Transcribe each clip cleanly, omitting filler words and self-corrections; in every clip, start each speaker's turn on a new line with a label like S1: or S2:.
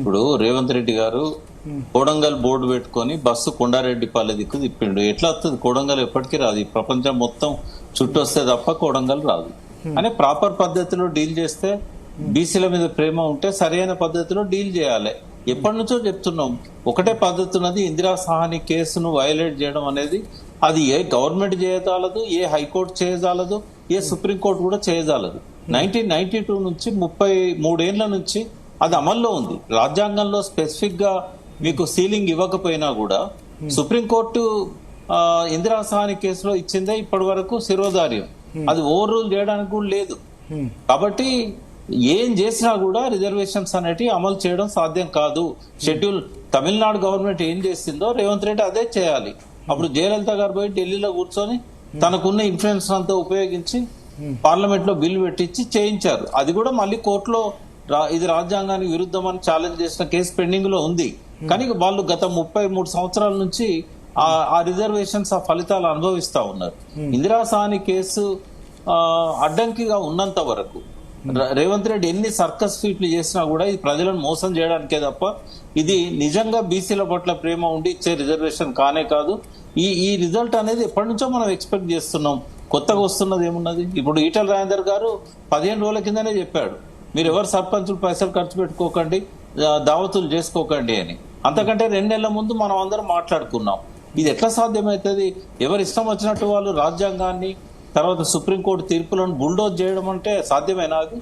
S1: ఇప్పుడు రేవంత్ రెడ్డి గారు కోడంగల్ బోర్డు పెట్టుకొని బస్సు కొండారెడ్డిపల్లి దిక్కు తిప్పిండు. ఎట్లా వస్తుంది కోడంగల్? ఎప్పటికీ రాదు. ఈ ప్రపంచం మొత్తం చుట్టూ వస్తే తప్ప కోడంగల్ రాదు. అని ప్రాపర్ పద్ధతిలో డీల్ చేస్తే, బీసీల మీద ప్రేమ ఉంటే సరైన పద్ధతిలో డీల్ చేయాలి. ఎప్పటి నుంచో చెప్తున్నాం, ఒకటే పద్ధతి ఉన్నది. ఇందిరా సాహని కేసును వైలేట్ చేయడం అనేది అది ఏ గవర్నమెంట్ చేయజాలదు, ఏ హైకోర్టు చేయజాలదు, ఏ సుప్రీంకోర్టు కూడా చేయజాలదు. 1992 నుంచి 33 ఏళ్ల నుంచి అది అమల్లో ఉంది. రాజ్యాంగంలో స్పెసిఫిక్ గా మీకు సీలింగ్ ఇవ్వకపోయినా కూడా సుప్రీంకోర్టు ఇందిరా సాహని కేసులో ఇచ్చిందే ఇప్పటి వరకు శిరోధార్యం. అది ఓవర్ రూల్ చేయడానికి కూడా లేదు. కాబట్టి ఏం చేసినా కూడా రిజర్వేషన్స్ అనేటివి అమలు చేయడం సాధ్యం కాదు. షెడ్యూల్ తమిళనాడు గవర్నమెంట్ ఏం చేసిందో రేవంత్ రెడ్డి అదే చేయాలి. అప్పుడు జయలలిత గారు పోయి ఢిల్లీలో కూర్చొని తనకున్న ఇన్ఫ్లుయెన్స్ అంతా ఉపయోగించి పార్లమెంట్ లో బిల్లు పెట్టించి చేయించారు. అది కూడా మళ్ళీ కోర్టులో ఇది రాజ్యాంగానికి విరుద్ధం అని ఛాలెంజ్ చేసిన కేసు పెండింగ్ లో ఉంది. కానీ వాళ్ళు గత 33 సంవత్సరాల నుంచి ఆ రిజర్వేషన్స్ ఆ ఫలితాలు అనుభవిస్తా ఉన్నారు. ఇందిరా సాహని కేసు అడ్డంకిగా ఉన్నంత వరకు రేవంత్ రెడ్డి ఎన్ని సర్కస్ ఫీట్లు చేసినా కూడా ఇది ప్రజలను మోసం చేయడానికే తప్ప ఇది నిజంగా బీసీల పట్ల ప్రేమ ఉండి ఇచ్చే రిజర్వేషన్ కానే కాదు. ఈ రిజల్ట్ అనేది ఎప్పటి నుంచో మనం ఎక్స్పెక్ట్ చేస్తున్నాం. కొత్తగా వస్తున్నది ఏమున్నది? ఇప్పుడు ఈటల రాజేందర్ గారు 15 రోజుల కిందనే చెప్పాడు, మీరు ఎవరు సర్పంచులు పైసలు ఖర్చు పెట్టుకోకండి, దావతులు చేసుకోకండి అని. అంతకంటే 2 నెలల ముందు మనం అందరం మాట్లాడుకున్నాం. ఇది ఎట్లా సాధ్యమవుతుంది? ఎవరు ఇష్టం వచ్చినట్టు వాళ్ళు రాజ్యాంగాన్ని, తర్వాత సుప్రీంకోర్టు తీర్పులను బుల్డోజ్ చేయడం అంటే సాధ్యమేనా? అది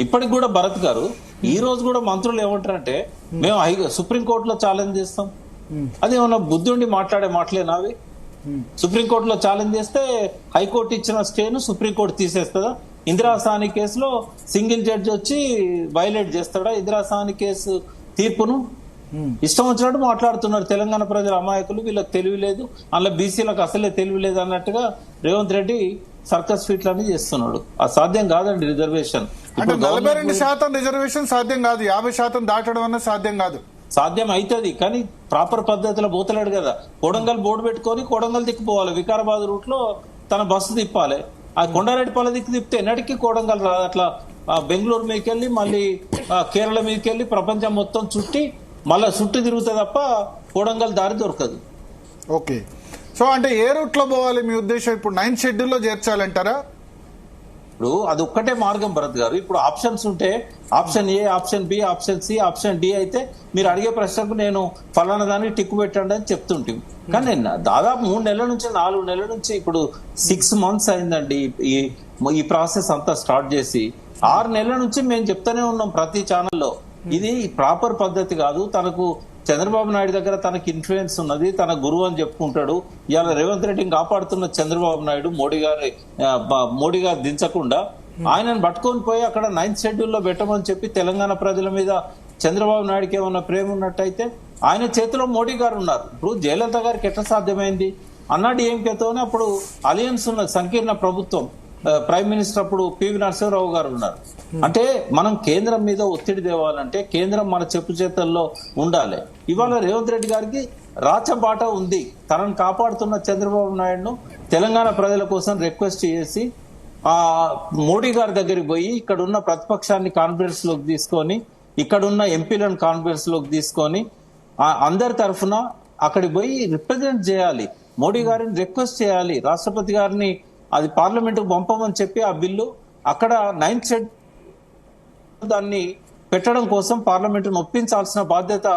S1: ఇప్పటికి కూడా భరత్ గారు ఈ రోజు కూడా మంత్రులు ఏమంటారంటే మేము సుప్రీంకోర్టులో ఛాలెంజ్ చేస్తాం. అది ఏమన్నా బుద్ధి ఉండి మాట్లాడే మాటలేనా అవి? సుప్రీంకోర్టులో ఛాలెంజ్ చేస్తే హైకోర్టు ఇచ్చిన స్టేను సుప్రీంకోర్టు తీసేస్తుందా? ఇందిరా సాహని కేసులో సింగిల్ జడ్జి వచ్చి వైలేట్ చేస్తాడా ఇందిరా సాహని కేసు తీర్పును? ఇష్టం వచ్చినట్టు మాట్లాడుతున్నారు. తెలంగాణ ప్రజల అమాయకులు, వీళ్ళకి తెలివి లేదు, అందులో బీసీలకు అసలే తెలివి లేదు అన్నట్టుగా రేవంత్ రెడ్డి సర్కస్ ఫీట్లన్నీ చేస్తున్నాడు. అది సాధ్యం కాదండి. రిజర్వేషన్
S2: 42% రిజర్వేషన్ సాధ్యం కాదు. 50% దాటడం అన్నది సాధ్యం కాదు.
S1: సాధ్యం అవుతుంది కానీ ప్రాపర్ పద్ధతిలో పోతలేడు కదా. కొడంగల్ బోర్డు పెట్టుకొని కొడంగల్ దిక్కుపోవాలి, వికారాబాద్ రూట్ లో తన బస్సు తిప్పాలి. ఆ కొండారెడ్డిపల్లి దిక్కు తిప్పితే ఎన్నటికీ కొడంగల్ రాదు. అట్లా బెంగళూరు మీదకెళ్ళి మళ్ళీ కేరళ మీదకెళ్ళి ప్రపంచం మొత్తం చుట్టి మళ్ళా చుట్టూ తిరుగుతుంది తప్ప కొడంగల్ దారి దొరకదు.
S2: ఓకే, సో అంటే ఏ రూట్ లో పోవాలి మీ ఉద్దేశం? ఇప్పుడు 9th షెడ్యూల్లో చేర్చాలంటారా?
S1: ఇప్పుడు అది ఒక్కటే మార్గం భరత్ గారు. ఇప్పుడు ఆప్షన్స్ ఉంటే option A, option B, option C, option D అయితే మీరు అడిగే ప్రశ్నకు నేను ఫలానా దానికి టిక్కు పెట్టండి అని చెప్తుంటే, కానీ నేను దాదాపు 3 నెలల నుంచి 4 నెలల నుంచి ఇప్పుడు 6 months అయిందండి ఈ ప్రాసెస్ అంతా స్టార్ట్ చేసి. 6 నెలల నుంచి మేము చెప్తానే ఉన్నాం ప్రతి ఛానల్లో, ఇది ప్రాపర్ పద్ధతి కాదు. తనకు చంద్రబాబు నాయుడు దగ్గర తనకి ఇన్ఫ్లుయెన్స్ ఉన్నది, తన గురువు అని చెప్పుకుంటాడు. ఇవాళ రేవంత్ రెడ్డిని కాపాడుతున్న చంద్రబాబు నాయుడు, మోడీ గారు దించకుండా ఆయనను పట్టుకొని పోయి అక్కడ 9th షెడ్యూల్లో పెట్టమని చెప్పి తెలంగాణ ప్రజల మీద చంద్రబాబు నాయుడుకి ఏమన్నా ప్రేమ ఉన్నట్టయితే ఆయన చేతిలో మోడీ గారు ఉన్నారు. ఇప్పుడు జయలలిత గారికి ఎట్లా సాధ్యమైంది? అన్నాడీఎంకేతోనే అప్పుడు అలయన్స్ ఉన్న సంకీర్ణ ప్రభుత్వం, ప్రైమ్ మినిస్టర్ అప్పుడు పివి నరసింహరావు గారు ఉన్నారు. అంటే మనం కేంద్రం మీద ఒత్తిడి తేవాలంటే కేంద్రం మన చెప్పు చేతల్లో ఉండాలి. ఇవాళ రేవంత్ రెడ్డి గారికి రాచబాట ఉంది. తనను కాపాడుతున్న చంద్రబాబు నాయుడును తెలంగాణ ప్రజల కోసం రిక్వెస్ట్ చేసి మోడీ గారి దగ్గరికి పోయి ఇక్కడున్న ప్రతిపక్షాన్ని కాన్ఫరెన్స్ లోకి తీసుకొని, ఇక్కడున్న ఎంపీలను కాన్ఫరెన్స్ లోకి తీసుకొని అందరి తరఫున అక్కడికి పోయి రిప్రజెంట్ చేయాలి. మోడీ గారిని రిక్వెస్ట్ చేయాలి. రాష్ట్రపతి గారిని అది పార్లమెంటుకు పంపమని చెప్పి ఆ బిల్లు అక్కడ 9th షెడ్యూల్ దాన్ని పెట్టడం కోసం పార్లమెంటును ఒప్పించాల్సిన బాధ్యత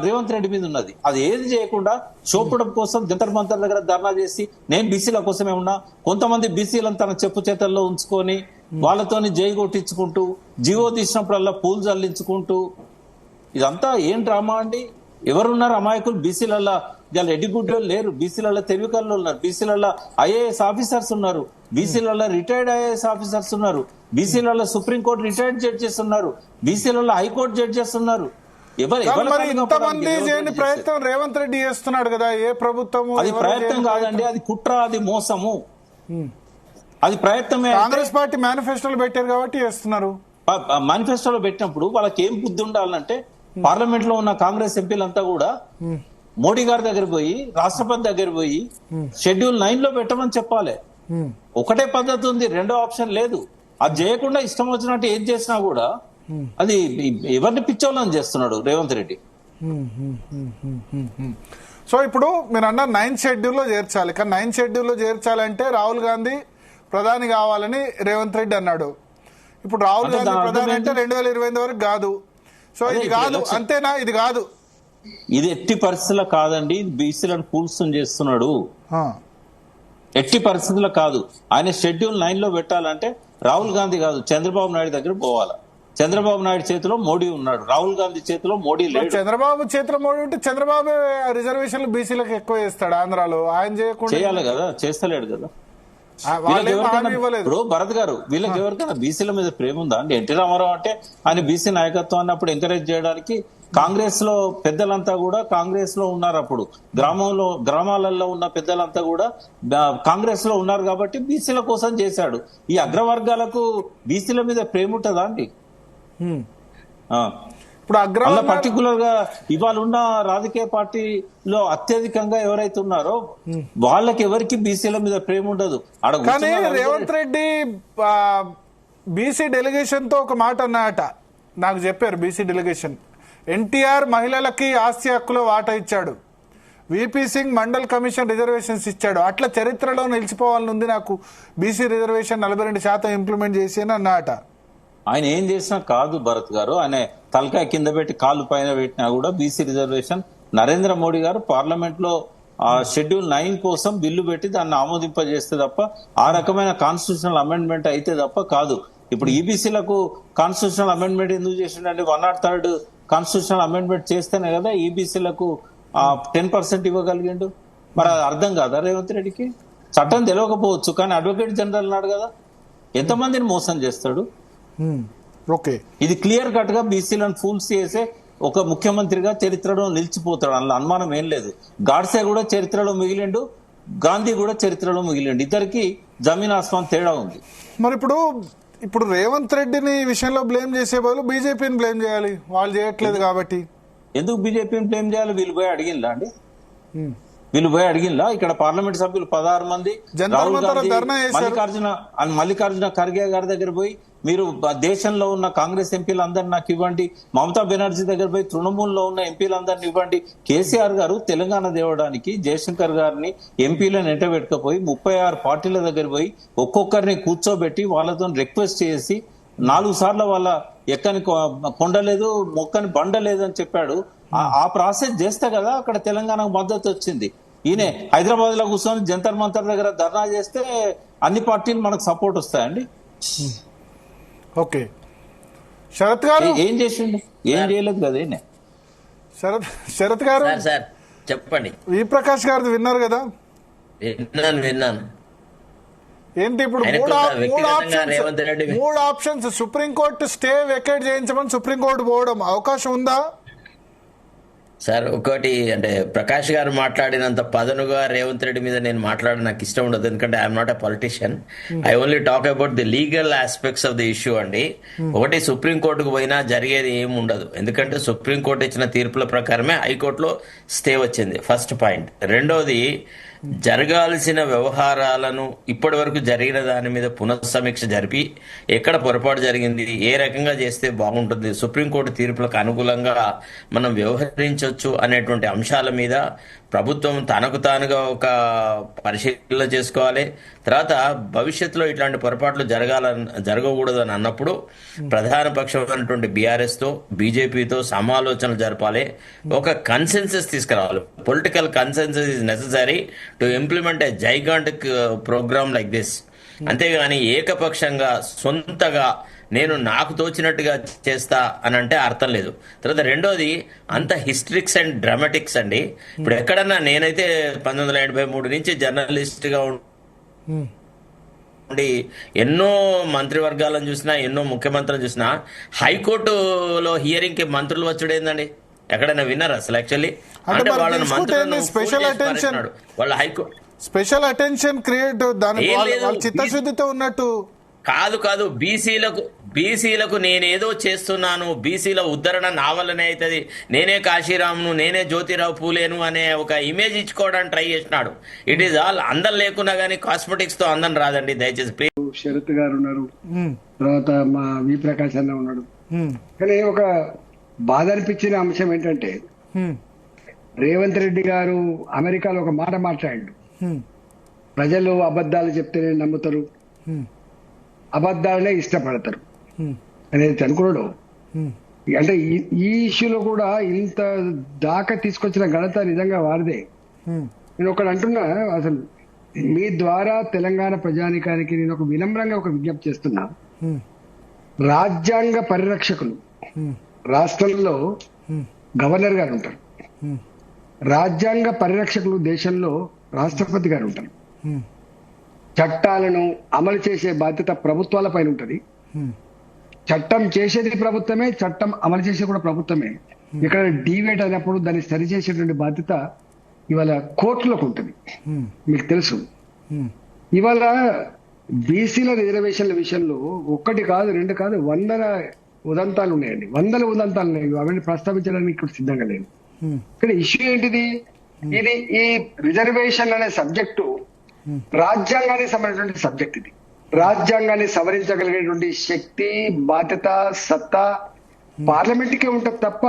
S1: రేవంత్ రెడ్డి మీద ఉన్నది. అది ఏది చేయకుండా చూపడం కోసం జంతర్ మంతర్ దగ్గర ధర్నా చేసి నేను బీసీల కోసమే ఉన్నా, కొంతమంది బీసీలను తన చెప్పు చేతల్లో ఉంచుకొని వాళ్ళతోని జై కొట్టించుకుంటూ, జీవో తీసినప్పుడల్లా పూలు జల్లించుకుంటూ, ఇదంతా ఏం డ్రామా అండి? ఎవరున్నారు అమాయకులు బీసీలల్లా? ఇవాళ ఎడ్డిగుడ్డలు లేరు, బీసీలలో తెలివికల్లో ఉన్నారు, బీసీలలో ఐఏఎస్ ఆఫీసర్స్ ఉన్నారు, బీసీలలో రిటైర్డ్ ఐఏఎస్ ఆఫీసర్స్ ఉన్నారు, బీసీలలో సుప్రీంకోర్టు రిటైర్డ్ జడ్జెస్ ఉన్నారు, బీసీలలో హైకోర్టు జడ్జెస్ ఉన్నారు.
S2: ఇంతమంది చేయని ప్రయత్నం రేవంత్ రెడ్డి చేస్తున్నాడు కదా. ఏ ప్రభుత్వం?
S1: అది ప్రయత్నం కాదండి, అది కుట్ర, అది మోసము. అది ప్రయత్నమే.
S2: కాంగ్రెస్ పార్టీ మేనిఫెస్టోలో పెట్టారు కాబట్టి చేస్తున్నారు.
S1: మేనిఫెస్టోలో పెట్టినప్పుడు వాళ్ళకి ఏం బుద్ధి ఉండాలంటే పార్లమెంట్ లో ఉన్న కాంగ్రెస్ ఎంపీలంతా కూడా మోడీ గారి దగ్గర పోయి, రాష్ట్రపతి దగ్గర పోయి షెడ్యూల్ 9 లో పెట్టమని చెప్పాలి. ఒకటే పద్ధతి ఉంది, రెండో ఆప్షన్ లేదు. అది చేయకుండా ఇష్టం వచ్చినట్టు ఏం చేసినా కూడా అది ఎవరిని పిచ్చోళ్ళని చేస్తున్నాడు రేవంత్ రెడ్డి.
S2: సో ఇప్పుడు మీరు అన్నారు 9th షెడ్యూల్లో చేర్చాలి, కానీ 9th షెడ్యూల్లో చేర్చాలంటే రాహుల్ గాంధీ ప్రధాని కావాలని రేవంత్ రెడ్డి అన్నాడు. ఇప్పుడు రాహుల్ గాంధీ ప్రధాని అంటే 2028 వరకు కాదు. సో ఇది కాదు, అంతేనా? ఇది కాదు,
S1: ఇది ఎట్టి పరిస్థితుల్లో కాదండి. ఇది బీసీలను కూల్సం చేస్తున్నాడు. ఎట్టి పరిస్థితుల్లో కాదు. ఆయన షెడ్యూల్ 9 లో పెట్టాలంటే రాహుల్ గాంధీ కాదు, చంద్రబాబు నాయుడు దగ్గర పోవాలి. చంద్రబాబు నాయుడు చేతిలో మోడీ ఉన్నాడు, రాహుల్ గాంధీ చేతిలో మోడీ లేడు.
S2: చంద్రబాబు చేతిలో మోడీ ఉంటే చంద్రబాబు రిజర్వేషన్లు బీసీలకు ఎక్కువ చేస్తాడు ఆంధ్రాలో, ఆయన చేయకుండా
S1: చేయాలి కదా, చేస్తలేడు కదా. ఇప్పుడు భరత్ గారు, వీళ్ళకి ఎవరికైనా బీసీల మీద ప్రేమ ఉందా అండి? ఎన్టీ రామారావు అంటే ఆయన బీసీ నాయకత్వాన్ని అప్పుడు ఎంకరేజ్ చేయడానికి కాంగ్రెస్ లో పెద్దలంతా కూడా కాంగ్రెస్ లో ఉన్నారు. అప్పుడు గ్రామాలలో ఉన్న పెద్దలంతా కూడా కాంగ్రెస్ లో ఉన్నారు కాబట్టి బీసీల కోసం చేశాడు. ఈ అగ్రవర్గాలకు బీసీల మీద ప్రేమ ఉంటుందా అండి? ఇప్పుడు పర్టికులర్ గా ఇవాళ ఉన్న రాజకీయ పార్టీలో అత్యధికంగా ఎవరైతే ఉన్నారో వాళ్ళకి ఎవరికి బీసీల మీద ప్రేమ ఉండదు.
S2: కానీ రేవంత్ రెడ్డి బీసీ డెలిగేషన్ తో ఒక మాట అన్నాయట, నాకు చెప్పారు. బీసీ డెలిగేషన్ ఎన్టీఆర్ మహిళలకి ఆస్తి హక్కులో వాటా ఇచ్చాడు, VP Singh mandal commission reservations ఇచ్చాడు, అట్లా చరిత్రలో నిలిచిపోవాలని ఉంది నాకు బీసీ రిజర్వేషన్ 42% ఇంప్లిమెంట్ చేసి అని అన్నాట.
S1: ఆయన ఏం చేసినా కాదు భరత్ గారు, ఆయన తలకాయ కింద పెట్టి కాలు పైన పెట్టినా కూడా బీసీ రిజర్వేషన్ నరేంద్ర మోడీ గారు పార్లమెంట్ లో షెడ్యూల్ 9 కోసం బిల్లు పెట్టి దాన్ని ఆమోదింపజేస్తే తప్ప, ఆ రకమైన కాన్స్టిట్యూషనల్ అమెండ్మెంట్ అయితే తప్ప కాదు. ఇప్పుడు ఈబీసీలకు కాన్స్టిట్యూషనల్ అమెండ్మెంట్ ఎందుకు చేసిండే? 103rd కాన్స్టిట్యూషనల్ అమెండ్మెంట్ చేస్తేనే కదా ఈబీసీలకు 10% ఇవ్వగలిగిండు. మరి అది అర్థం కాదా రేవంత్ రెడ్డికి? చట్టం తెలియకపోవచ్చు, కానీ అడ్వకేట్ జనరల్ అన్నాడు కదా, ఎంతమందిని మోసం చేస్తాడు.
S2: ఓకే,
S1: ఇది క్లియర్ కట్ గా బీసీలను ఫూల్స్ చేసే ఒక ముఖ్యమంత్రిగా చరిత్రలో నిలిచిపోతాడు, అందులో అనుమానం ఏం లేదు. గాడ్సే కూడా చరిత్రలో మిగిలిండు, గాంధీ కూడా చరిత్రలో మిగిలిండు. ఇద్దరికి జమీన్ ఆస్మాన్ తేడా ఉంది.
S2: మరి ఇప్పుడు రేవంత్ రెడ్డిని ఈ విషయంలో బ్లేమ్ చేసే బదులు బీజేపీని బ్లేమ్ చేయాలి, వాళ్ళు చేయట్లేదు కాబట్టి.
S1: ఎందుకు బీజేపీని బ్లేమ్ చేయాలి? వీళ్ళు పోయి అడిగినలా అండి? వీళ్ళు పోయి అడిగినలా? ఇక్కడ పార్లమెంట్ సభ్యులు 16 మంది రాహుల్ గాంధీ మల్లికార్జున ఖర్గే గారి దగ్గర పోయి, మీరు దేశంలో ఉన్న కాంగ్రెస్ ఎంపీలందరినీ నాకు ఇవ్వండి, మమతా బెనర్జీ దగ్గర పోయి తృణమూల్లో ఉన్న ఎంపీలందరినీ ఇవ్వండి. కేసీఆర్ గారు తెలంగాణ దేవడానికి జయశంకర్ గారిని ఎంపీలను ఎంటబెట్టుకపోయి 36 పార్టీల దగ్గర పోయి ఒక్కొక్కరిని కూర్చోబెట్టి వాళ్ళతో రిక్వెస్ట్ చేసి 4 సార్లు వాళ్ళ ఎక్కని కొండలేదు మొక్కని బండలేదు అని చెప్పాడు. ఆ ప్రాసెస్ చేస్తే కదా అక్కడ తెలంగాణకు మద్దతు వచ్చింది. ఈయన హైదరాబాద్ లో కూర్చొని జంతర్ మంతర్ దగ్గర ధర్నా చేస్తే అన్ని పార్టీలు మనకు సపోర్ట్ వస్తాయండి.
S2: ఓకే, శరత్ గారు
S1: ఏం చేసిండు? ఏం చేయలేదు కదా.
S2: శరత్ గారు
S3: చెప్పండి.
S2: వి ప్రకాష్ గారిది విన్నారు కదా?
S3: విన్నాను.
S2: ఏంటి ఇప్పుడు 3 ఆప్షన్స్, సుప్రీంకోర్టు స్టే వెకేట్ చేయించమని సుప్రీంకోర్టు పోవడం అవకాశం ఉందా?
S3: సార్ ఒకటి అంటే ప్రకాష్ గారు మాట్లాడినంత పదనుగా రేవంత్ రెడ్డి మీద నేను మాట్లాడడం నాకు ఇష్టం ఉండదు, ఎందుకంటే I'm not a politician. I only talk about the legal aspects of the issue అండి. ఒకటి, సుప్రీంకోర్టుకు పోయినా జరిగేది ఏమి ఉండదు, ఎందుకంటే సుప్రీంకోర్టు ఇచ్చిన తీర్పుల ప్రకారమే హైకోర్టులో స్టే వచ్చింది, ఫస్ట్ పాయింట్. రెండోది, జరగాల్సిన వ్యవహారాలను ఇప్పటి వరకు జరిగిన దాని మీద పునఃసమీక్ష జరిపి ఎక్కడ పొరపాటు జరిగింది, ఏ రకంగా చేస్తే బాగుంటుంది, సుప్రీంకోర్టు తీర్పులకు అనుకూలంగా మనం వ్యవహరించవచ్చు అనేటువంటి అంశాల మీద ప్రభుత్వం తనకు తానుగా ఒక పరిశీలన చేసుకోవాలి. తర్వాత భవిష్యత్తులో ఇట్లాంటి పొరపాట్లు జరగకూడదు అని అన్నప్పుడు ప్రధాన పక్షమైనటువంటి బీఆర్ఎస్తో బీజేపీతో సమాలోచనలు జరపాలి, ఒక కన్సెన్సస్ తీసుకురావాలి. Political consensus is necessary to implement a gigantic programme like this. అంతేగాని ఏకపక్షంగా సొంతగా నేను నాకు తోచినట్టుగా చేస్తా అని అంటే అర్థం లేదు. తర్వాత రెండోది, అంత హిస్టరిక్స్ అండ్ డ్రామాటిక్స్ అండి. ఇప్పుడు ఎక్కడన్నా నేనైతే 1983 నుంచి జర్నలిస్ట్ గా ఉండి ఎన్నో మంత్రివర్గాలను చూసినా, ఎన్నో ముఖ్యమంత్రులను చూసినా, హైకోర్టులో హియరింగ్ కి మంత్రులు వచ్చుడేందండి? ఎక్కడైనా విన్నారా అసలు? యాక్చువల్లీ అంటే వాళ్ళని మంత్రులను వాళ్ళ హైకోర్టు
S2: స్పెషల్ అటెన్షన్ క్రియేట్ చిత్తశుద్ధితో ఉన్నట్టు
S3: కాదు. బీసీలకు నేనేదో చేస్తున్నాను, బీసీల ఉద్ధరణ నా వల్లనే అవుతుంది, నేనే కాశీరామును, నేనే జ్యోతిరావు పూలేను అనే ఒక ఇమేజ్ ఇచ్చుకోవడానికి ట్రై చేసినాడు. It is all. అందం లేకున్నా గానీ కాస్మెటిక్స్ తో అందం రాదండి. దయచేసి
S4: శరత్ గారు ఉన్నారు, తర్వాత మా వి ప్రకాష్ అన్న ఉన్నాడు,
S2: హ్మ్.
S4: కానీ ఒక బాధ అనిపించిన అంశం ఏంటంటే
S2: హ్మ్.
S4: రేవంత్ రెడ్డి గారు అమెరికాలో ఒక మాట మాట్లాడాడు.
S2: హ్మ్.
S4: ప్రజలు అబద్ధాలు చెప్తేనే నమ్ముతారు,
S2: హ్మ్.
S4: అబద్ధాలనే ఇష్టపడతారు
S2: హ్మ్.
S4: అనేది అనుకున్నాడు.
S2: హ్మ్.
S4: అంటే ఈ ఇష్యూలో కూడా ఇంత దాకా తీసుకొచ్చిన ఘనత నిజంగా వారిదే.
S2: హ్మ్.
S4: నేను ఒకటి అంటున్నా, అసలు మీ ద్వారా తెలంగాణ ప్రజానికానికి నేను ఒక వినమ్రంగా ఒక విజ్ఞప్తి చేస్తున్నా.
S2: హ్మ్.
S4: రాజ్యాంగ పరిరక్షకులు
S2: హ్మ్.
S4: రాష్ట్రంలో
S2: హ్మ్.
S4: గవర్నర్ గారు ఉంటారు,
S2: హ్మ్.
S4: రాజ్యాంగ పరిరక్షకులు దేశంలో రాష్ట్రపతి గారు ఉంటారు.
S2: హ్మ్.
S4: చట్టాలను అమలు చేసే బాధ్యత ప్రభుత్వాల పైన ఉంటది.
S2: హ్మ్.
S4: చట్టం చేసేది ప్రభుత్వమే, చట్టం అమలు చేసేది కూడా ప్రభుత్వమే. ఇక్కడ డీవేట్ అయినప్పుడు దాన్ని సరిచేసేటువంటి బాధ్యత ఇవాళ కోర్టులకు ఉంటుంది.
S2: హ్మ్.
S4: మీకు తెలుసు,
S2: హ్మ్.
S4: ఇవాళ బీసీల రిజర్వేషన్ల విషయంలో ఒక్కటి కాదు, రెండు కాదు, వందల ఉదంతాలు ఉన్నాయండి, వందల ఉదంతాలు ఉన్నాయి. అవన్నీ ప్రస్తావించడానికి ఇక్కడ సిద్ధంగా లేదు.
S2: హ్మ్.
S4: ఇక్కడ ఇష్యూ ఏంటిది? ఇది ఈ రిజర్వేషన్ అనే సబ్జెక్టు రాజ్యాంగానికి సంబంధించిన సబ్జెక్ట్. ఇది రాజ్యాంగాన్ని సవరించగలిగేటువంటి శక్తి, బాధ్యత, సత్తా పార్లమెంట్ కే ఉంటది తప్ప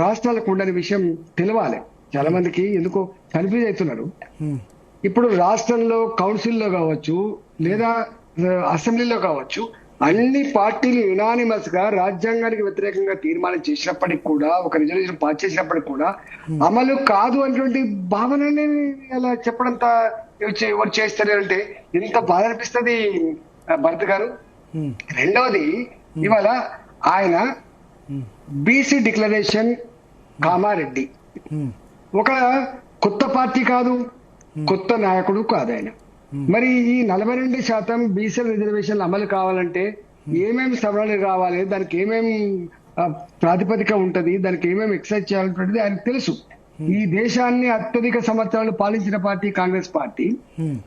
S4: రాష్ట్రాలకు ఉండని విషయం తెలవాలి. చాలా మందికి ఎందుకో కన్ఫ్యూజ్ అవుతున్నారు.
S2: హ్మ్.
S4: ఇప్పుడు రాష్ట్రంలో కౌన్సిల్లో కావచ్చు లేదా అసెంబ్లీలో కావచ్చు, అన్ని పార్టీలు యునానిమస్ గా రాజ్యాంగానికి వ్యతిరేకంగా తీర్మానం చేసినప్పటికి కూడా, ఒక రిజర్వేషన్ పాస్ చేసినప్పటికి కూడా అమలు కాదు అనేటువంటి భావనని అలా చెప్పడంత ఎవరు చేస్తారంటే ఇంత బాధ అనిపిస్తుంది భరత్ గారు.
S2: హ్మ్.
S4: రెండవది, ఇవాళ ఆయన బీసీ డిక్లరేషన్ కామారెడ్డి
S2: హ్మ్.
S4: ఒక కొత్త పార్టీ కాదు, కొత్త నాయకుడు కాదు ఆయన. మరి ఈ 42% బీసీ రిజర్వేషన్లు అమలు కావాలంటే ఏమేమి సవరణలు కావాలి, దానికి ఏమేమి ప్రాతిపదిక ఉంటది, దానికి ఏమేమి ఎక్సైజ్ చేయాలంటే ఆయనకు తెలుసు. ఈ దేశాన్ని అత్యధిక సంవత్సరాలు పాలించిన పార్టీ కాంగ్రెస్ పార్టీ,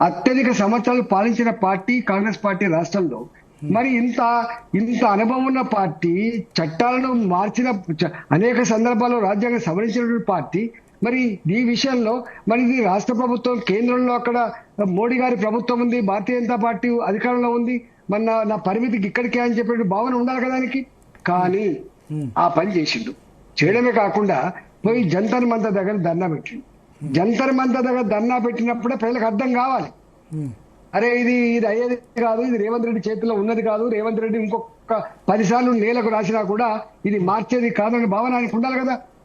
S4: అత్యధిక సంవత్సరాలు పాలించిన పార్టీ కాంగ్రెస్ పార్టీ రాష్ట్రంలో. మరి ఇంత ఇంత అనుభవం ఉన్న పార్టీ, చట్టాలను మార్చిన అనేక సందర్భాల్లో రాజ్యాంగం సవరించిన పార్టీ, మరి ఈ విషయంలో మరి ఇది రాష్ట్ర ప్రభుత్వం, కేంద్రంలో అక్కడ మోడీ గారి ప్రభుత్వం ఉంది, భారతీయ జనతా పార్టీ అధికారంలో ఉంది, మరి నా పరిమితికి ఇక్కడికే అని చెప్పే భావన ఉండాలి కదా దానికి. కానీ ఆ పని చేసిండు. చేయడమే కాకుండా పోయి జంతర్ మంతర్ దగ్గర ధర్నా పెట్టిండు. జంతర్ మంతర్ దగ్గర ధర్నా పెట్టినప్పుడే ప్రజలకు అర్థం కావాలి, అరే ఇది అయ్యేది కాదు, ఇది రేవంత్ రెడ్డి చేతిలో ఉన్నది కాదు, రేవంత్ రెడ్డి ఇంకొక 10 సార్లు నేలకు రాసినా కూడా ఇది మార్చేది కాదని భావన ఆయనకు ఉండాలి కదా.